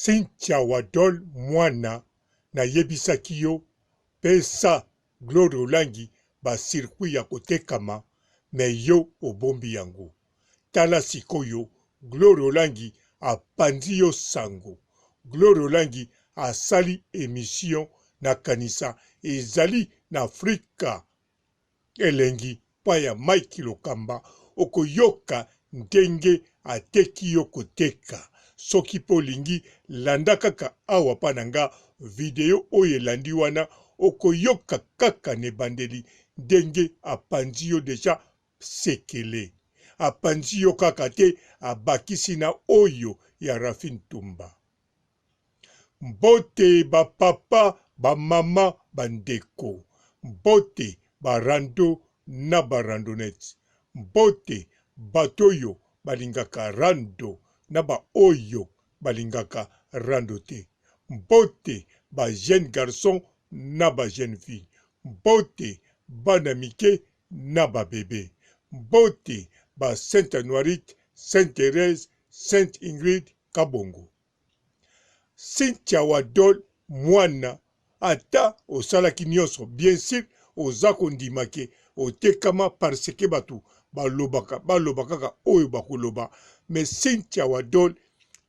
Cynthia-Wadol mwana na yebisaki yo pesa Gloria-Olangi ba circuit ya kotekama me yo obombi yango. Tala sikoyo Gloria-Olangi apandi yo sango. Gloria-Olangi asali émission na kanisa ezali na Afrika elengi pa ya Mike Lokamba okoyoka ndenge ateki yo koteka. Soki polingi landa kaka awa pananga video oyo elandi wana okoyoka kaka ne bandeli ndenge apandi yo deja sekele. Apandi yo kaka te abakisi na oyo ya Rafin Tumba. Mbote ba papa, ba mama, bandeko. Mbote ba rando na ba randonnette. Mbote batoyo balingaka rando na ba oyo balingaka rando te. Mbote ba jeune garçon na ba jeune fille. Mbote bana mike na ba bébé. Mbote ba Sainte Noirite, Sainte Thérèse, Sainte Ingrid Kabongo. Cynthia-Wadol mwana ata osalaki nyonso bien sûr oza kondimake otekama parce que batu balobaka kaka oyo bakoloba mais Cynthia-Wadol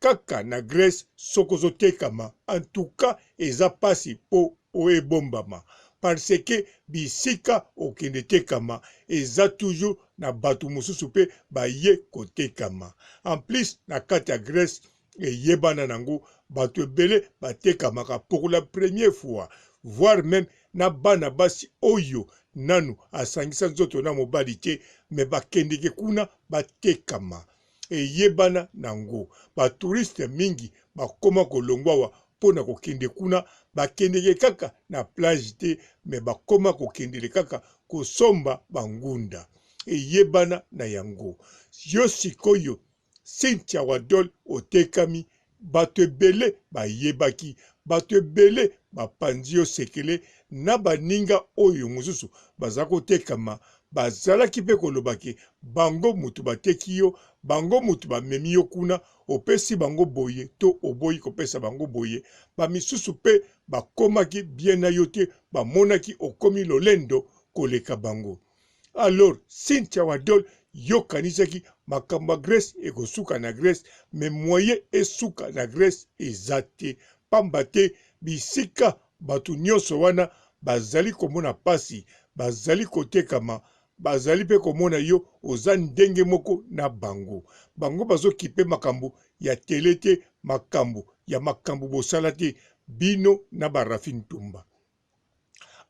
kaka na Grèce sokozo tekama en tout cas eza pasi po oebombama parce que bisika okende tekama eza toujours na batu mosusu pe baye kotekama en plus na kati ya Grèce eyebana nango bato ebele batekamaka pour la première fois voire même na bana basi oyo nanu asangisa nzoto na mobali te me bakendeke kuna batekama eyebana nango batouriste mingi bakoma kolongwa wa pona kokende kuna bakendeke kaka na plage te me bakoma kokendele kaka kosomba bangunda eyebana na yango yo sikoyo Cynthia-Wadol otekami bato ebele bayebaki bato ebele bapandi yo sekele na baninga oyo mosusu baza kotekama bazalaki mpe kolobaki bango mutu bateki yo bango mutu bamemi yo kuna opesi bango boye to oboyi kopesa bango boye bamisusu mpe bakomaki bien na yo te bamonaki okomi lolendo koleka bango. Alors Cynthia-Wadol yokanisaki makambo ya Grèce ekosuka na Grèce me moyen esuka na Grèce eza te pamba te bisika batu nyonso wana bazali komona pasi bazali kotekama bazali pe komona yo oza ndenge moko na bango bango bazokipe makambo ya tele te makambo bosala te bino na ba Rafin Tumba.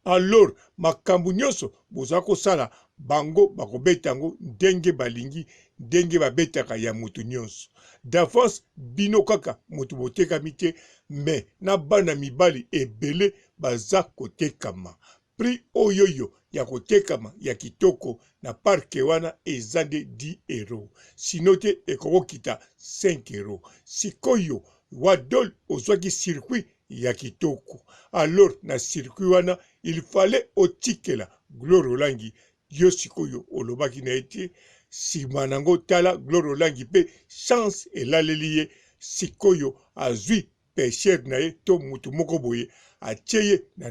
Alors makambo nyonso boza kosala bango bakobeta yango ndenge balingi ndenge babetaka ya mutu nyonso d'avance bino kaka mutu botekami te me na bana mibali ebele baza kotekama prix oyoyo ya kotekama ya kitoko na parke wana eza de 10 euros sino te ekokokita 5 euros sikoyo Wadol ozwaki circuit ya kitoko alors na circuit wana il fallait otikela Gloria-Olangi yo sikoyo olobaki na ete sima nango tala Gloria-Olangi pe chance elaleli ye sikoyo azwi pesher na ye to mutu moko boye atie ye na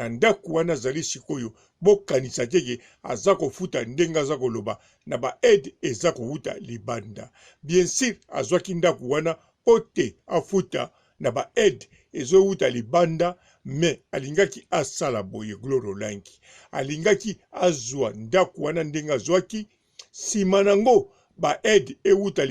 ndaku wana zali sikoyo bokanisa teke aza kofuta ndenge aza koloba na ba aide eza kowuta libanda bien sûr azwaki ndaku wana pote afuta na ba aide ezowuta libanda me alingaki asala boye Gloria-Olangi alingaki azwa ndaku wana ndenge azwaki sima nango ba aide euta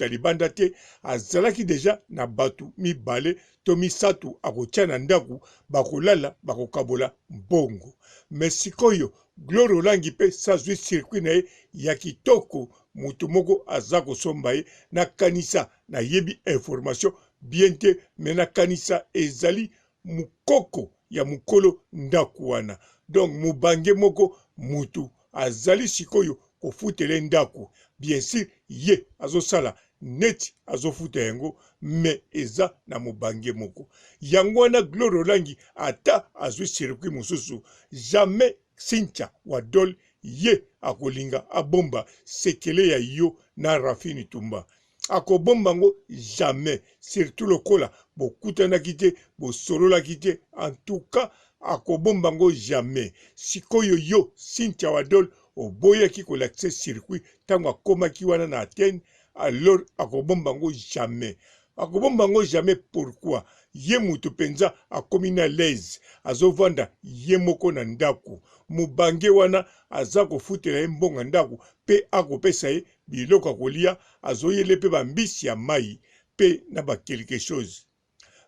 libanda te azalaki deja na batu mibale to misatu akotia na ndaku bakolala bakokabola mbongo me sikoyo Gloria-Olangi pe sazwi circuit na ye ya kitoko mutu moko aza kosomba ye na kanisa na yebi information bien te me na kanisa ezali mukoko ya mukolo ndaku wana donc Moubange moko mutu azali sikoyo kofutele ndaku bien sûr ye azosala neti azofuta yango me eza na Moubange moko yango wana Gloria-Olangi ata azwi circuit mosusu jamais Cynthia-Wadol ye akolinga abomba sekele ya yo na Rafin Tumba akobombango jamais, surtout lokola bokutana kite bosolola kite, en tout cas akobombango jamais. Sikoyo yo Cynthia-Wadol oboyaki kolakse circuit tango akomaki wana na Athènes, alors akobombango jamais. Akobombango jamais pourquoi? Ye mutu penza akomi na l'aise, azovanda ye moko na ndako. Moubange wana aza kofutela ye mbonga ndako pe akopesa ye biloko akolia, azoyele pe bambisi ya mai pe na ba quelque chose.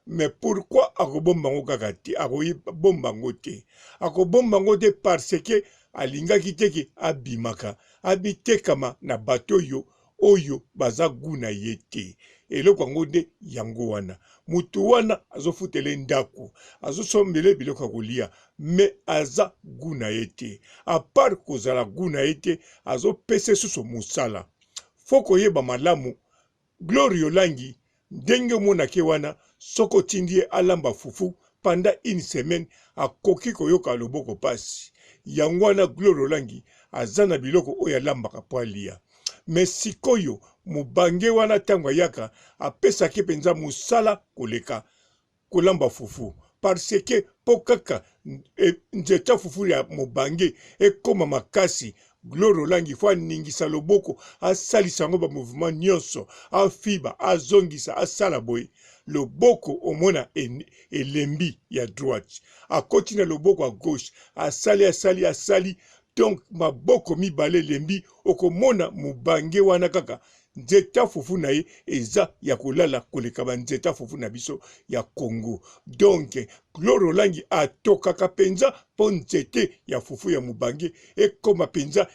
Mais pourquoi akobombango kaka te, akobombango te? Akobombango te parce que alingaki te ke abimaka, abitekama na bato oyo baza guna ye te. Eloko yango nde yango wana. Mutu wana azofutele ndako, azosombele biloko kolia, me aza guna ye te. A part kozala guna ye te, azopesa suso musala. Foko yeba malamu, Gloria-Olangi ndenge monake wana soko tindie alamba fufu pendant une semaine akoki koyoka loboko pasi. Yango wana Gloria-Olangi azana biloko oyo alambaka po alia. Mais sikoyo Moubange wana tango yaka apesaki penza musala koleka kolamba fufu. Parce que pokaka nzeta fufu ya Moubange ekoma makasi, Gloria-Olangi fwa ningisa loboko asalisa ngo ba mouvement nyonso, afiba azongisa asala boy. Loboko omona elembi ya droite, akoti na loboko à gauche, asali. Donc maboko mibale lembi okomona Moubange wana kaka nzeta fufu na ye eza ya kolala koleka ba nzeta fufu na biso ya Congo. Donc Gloria-Olangi atokaka penza po nzete ya fufu ya Moubange ekoma penza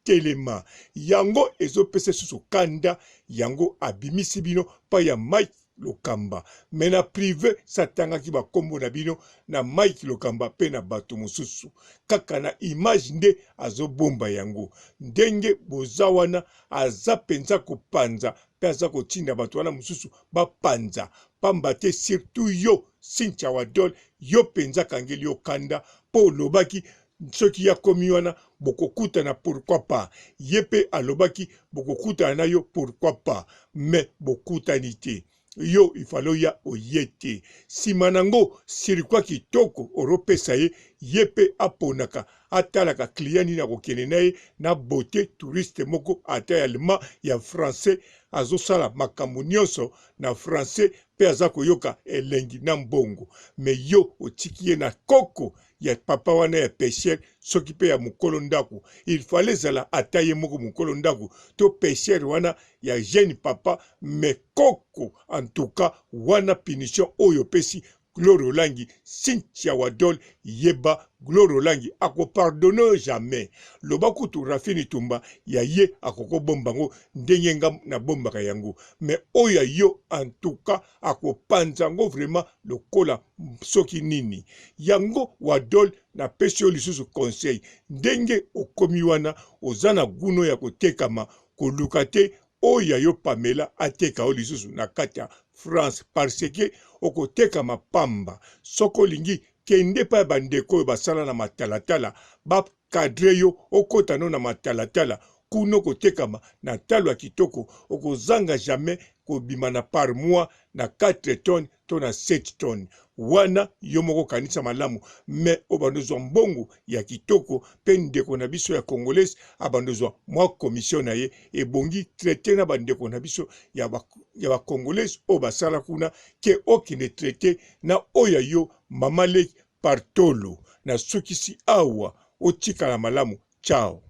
telema. Yango ezopesa susu kanda, yango abimisi bino pa ya Mike Lokamba. Mena privé satangaki ba kombo na bino na Mike Lokamba pe na bato mosusu. Kaka na image nde azobomba yango. Ndenge bozawana aza penza kopanza pe aza kotinda bato wana mosusu bapanza. Pamba te surtout yo Cynthia-Wadol yo penza kangeli yo kanda po lobaki soki ya komi wana bokokuta na pourquoi pas. Yepe alobaki bokokuta na yo pourquoi pas. Mais bokutani te. Yo ifalo ya oyete. Simanango sirikwa kitoko oropesa ye yepe aponaka. Atalaka kliani na kokene na ye na beauté touriste moko ata allemand ya français. Azosala makambo nyonso na français pe azako yoka elengi na mbongo. Me yo otiki ye na koko ya papa wana ya pêcheur soki pe ya mukolo ndako. Il fallait zala ataye moko mukolo ndako to pêcheur wana ya jeune papa, me koko en tout cas wana punition oyo pesi Gloria-Olangi Cynthia-Wadol yeba Gloria-Olangi ako pardonne jamais. Lobaku tu Rafini Tumba ya ye akoko bombango ndenyenga na bombaka yango. Mais oya yo en tout cas ako panzango vraiment lokola soki nini. Yango Wadol na pesio lisusu conseil. Ndenge okomi wana ozana guno ya kotekama kolukate oya yo Pamela ateka o lisusu na kata France parce que okoteka mapamba soko lingi kende pa bandeko basala na matalatala ba cadre yo okotano na matalatala kuno kotekama na talo ya kitoko okozanga jamais kobimana par mois na 4 tonnes to na 7 tonnes wana yo moko kanisa malamu me obandozwa mbongo ya kitoko pe ndeko na biso ya congolaise abandozwa mwa commission na ye ebongi traité na bandeko na biso ya ba congolaise o basala kuna ke okine traité na oya yo mamale partolo na sukisi awa otikala malamu. Ciao.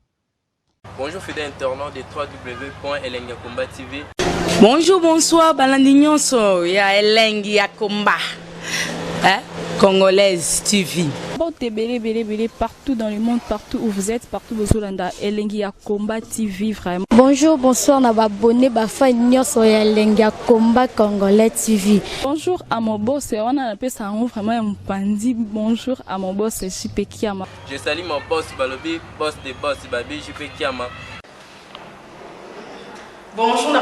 Bonjour fidèles internautes de www.elengiakomba TV. Bonjour, bonsoir, balandi nyonso ya Elengi ya Komba. Congolaise TV. Belé, partout dans le monde, partout où vous êtes, partout où vous êtes, Elengi ya Komba TV, vraiment. Bonjour, bonsoir, na abonné, fan nyonso ya Elengi ya Komba Congolais TV. Bonjour à mon boss, on a appelé ça vraiment un pandi. Bonjour à mon boss, JP Kiama. Je salue mon boss Balobi, boss des boss Babi, JP Kiama. Bonjour, na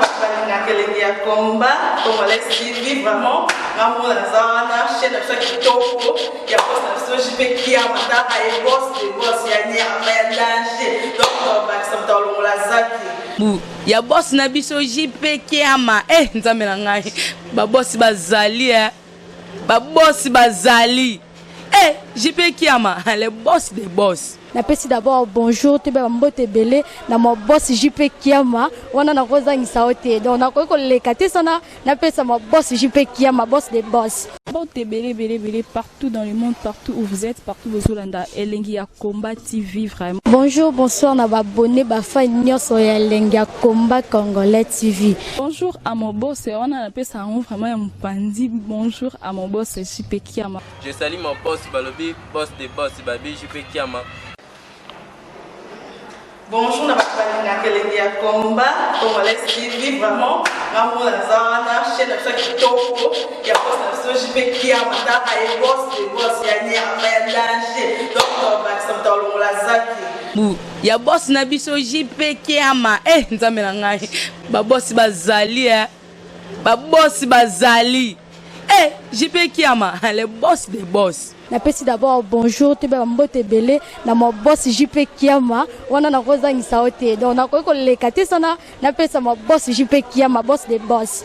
combat, Congolais TV, vraiment, Ramon Lazana, chaîne de chaque topo, il y a pas de JP qui a matin, et boss, il y a un danger, donc on va s'entendre dans la zaki. Ya boss na biso JP Kiama nzambe na ngai ba boss bazali ba boss bazali JP Kiama le boss des boss. Napesi d'abord bonjour te ba mbote belé na mo boss JP Kiama wana na kozangisa ote donc na ko lekate sana napesa mo boss JP Kiama boss des boss. Mbote belé partout dans le monde, partout où vous êtes, partout où Zolanda Elengi ya Combat TV vraiment. Bonjour, bonsoir na ba abonné ba fan nyonso ya Elengi ya Combat Congolais TV. Bonjour à mon boss, on a appelé ça vraiment un pandi. Bonjour à mon boss JP Kiama. Je salue mon boss Balobi, boss des boss Babi JP Kiama. Bonjour, na combat, Congolais TV, vraiment, Ramon Lazana, chaîne de chaque topo, il y a pas de JP qui a matin, et boss, il y a un danger, donc on va s'entendre dans la zaki. Ya boss na biso JP Kiama nzambe na ngai ba boss bazali ba boss bazali JP Kiama le boss des boss. Napesi d'abord bonjour te ba mbote belé na mo boss JP Kiama wana na kozangisa ote donc na ko lekate sana napesa mo boss JP Kiama boss des boss.